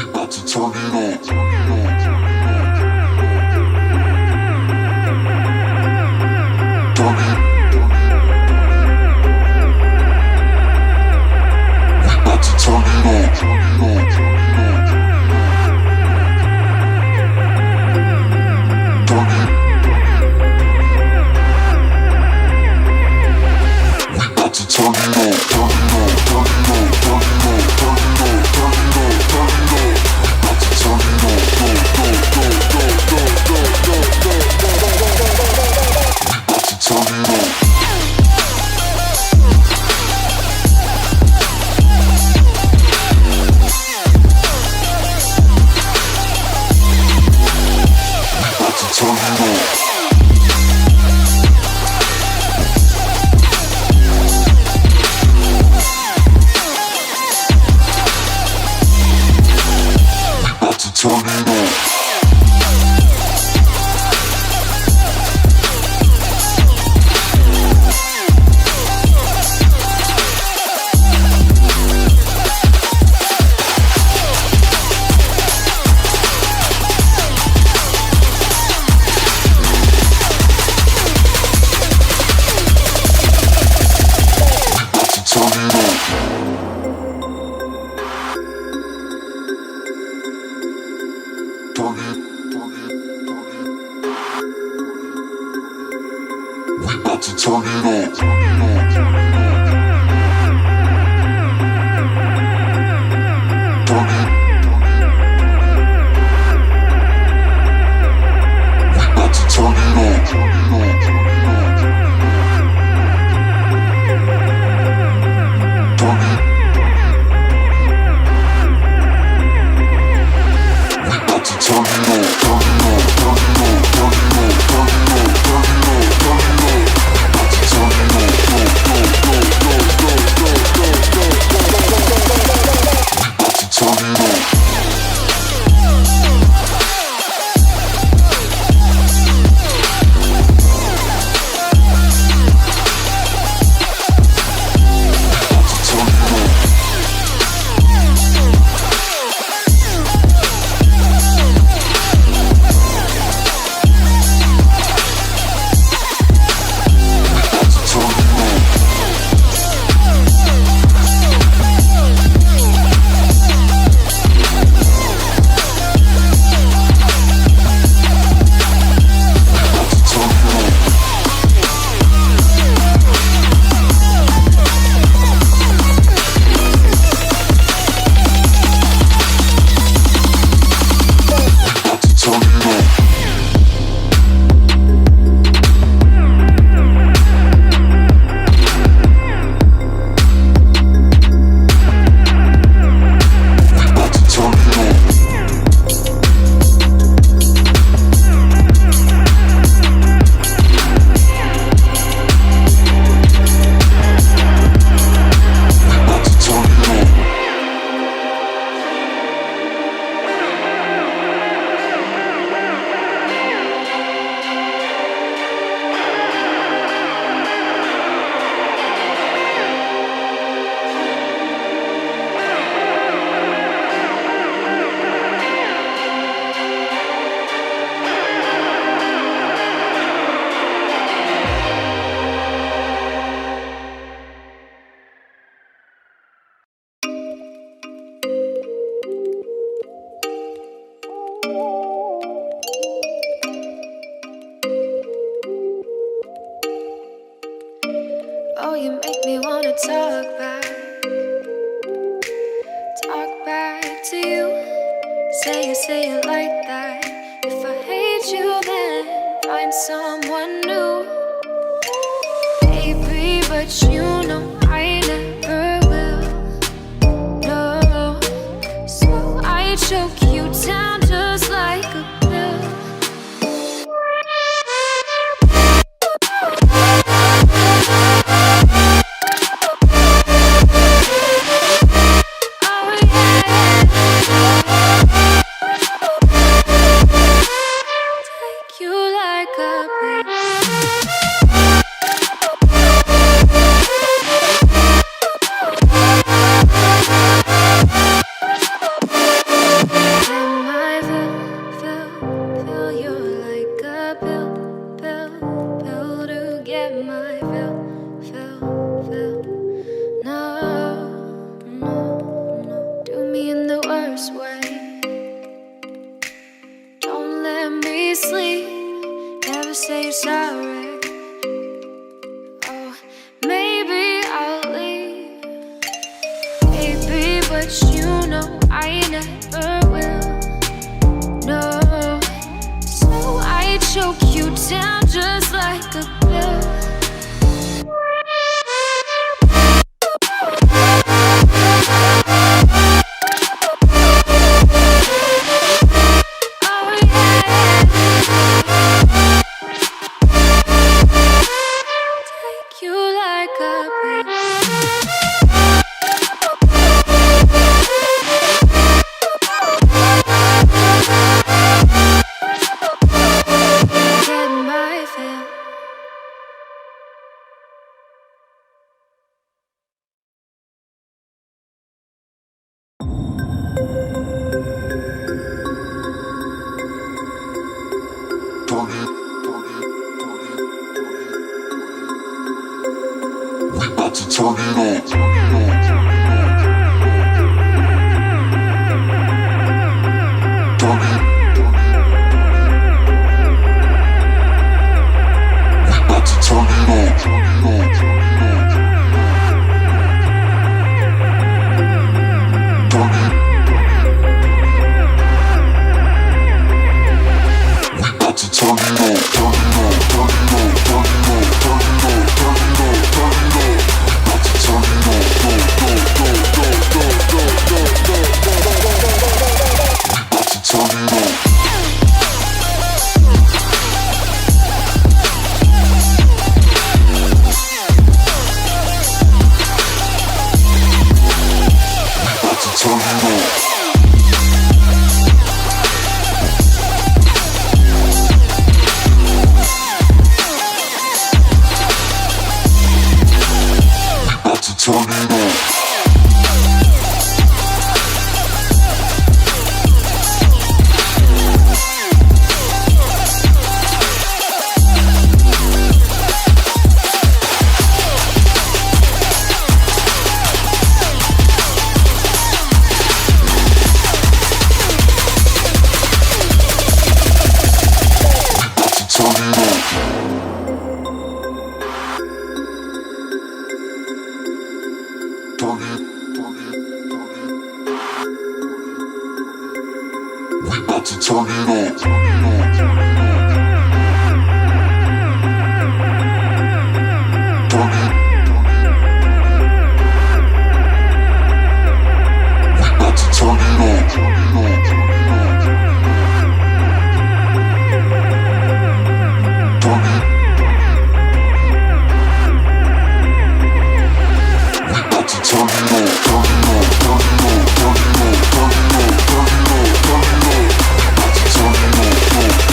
about to turn it on. Turn it. We about to turn it on. Turn it. We about to turn it on. Turn it on. Turn it on. Turn it on. Turn it on. Turn it on. Turn it on. We about to turn it on. Go, go, go, go, go, go, go, go, go, go, go, go. We about to turn it on. Turn it on. We about to turn it on. Turn it on. Turn it. We about to turn it on. Turn it. We about to turn it on. Turn it on. Turn it on. Turn it on. Turn it on. Turn it on. Turn it on. Turn it on. Go, go, go, go, go, go, go, go, go, go, go, go. We about to turn it on. Oh, you make me wanna talk back to you. Say it like that. If I hate you, then find someone new. Baby, but you know I never will. No, so I choke you down just like a pill. this way. Don't let me sleep, never say you're sorry. Oh, maybe I'll leave, baby, but you know I never will. No, so I choke you down just like a pill. Turn it on.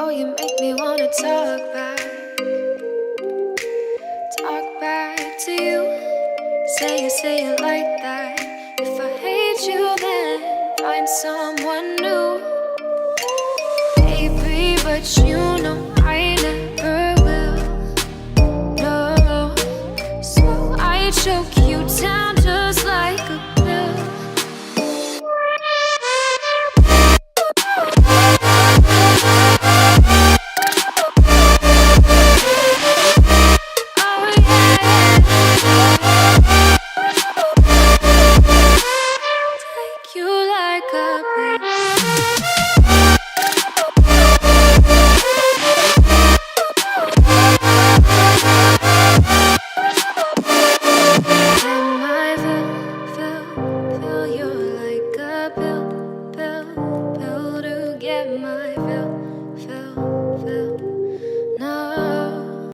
Oh, you make me wanna talk back to you. Say it like that. If I hate you, then find someone new. Baby, but you know I never will. No, so I choke